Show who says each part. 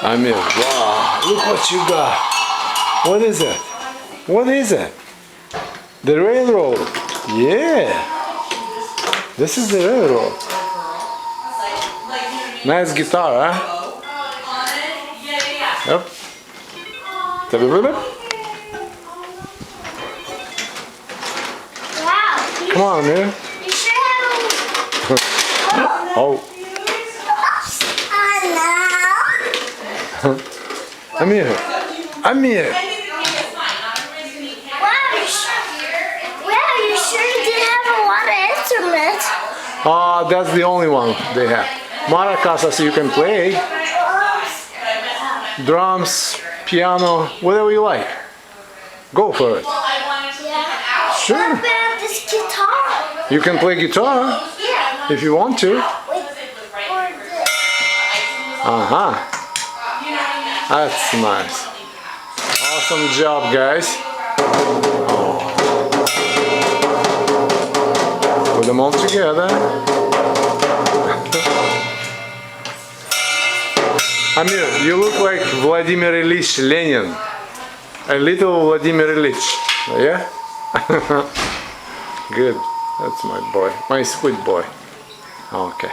Speaker 1: Amir, wow, look what you got. What is it? What is it? The railroad. Yeah. This is the railroad. Nice guitar, huh? Yep.
Speaker 2: Wow.
Speaker 1: Come on, Amir.
Speaker 2: You sure have.
Speaker 1: Oh, Amir. Amir.
Speaker 2: Wow, you sure did have a lot of instruments.
Speaker 1: That's the only one they have. Maracas, so you can play. Drums, piano, whatever you like. Go for it.
Speaker 2: Yeah.
Speaker 1: Sure.
Speaker 2: What about this guitar?
Speaker 1: You can play guitar if you want to. Uh-huh. That's nice. Awesome job, guys. Put them all together. Amir, you look like Vladimir Ilyich Lenin. A little Vladimir Ilyich. Yeah? Good. That's my boy. My sweet boy. Okay.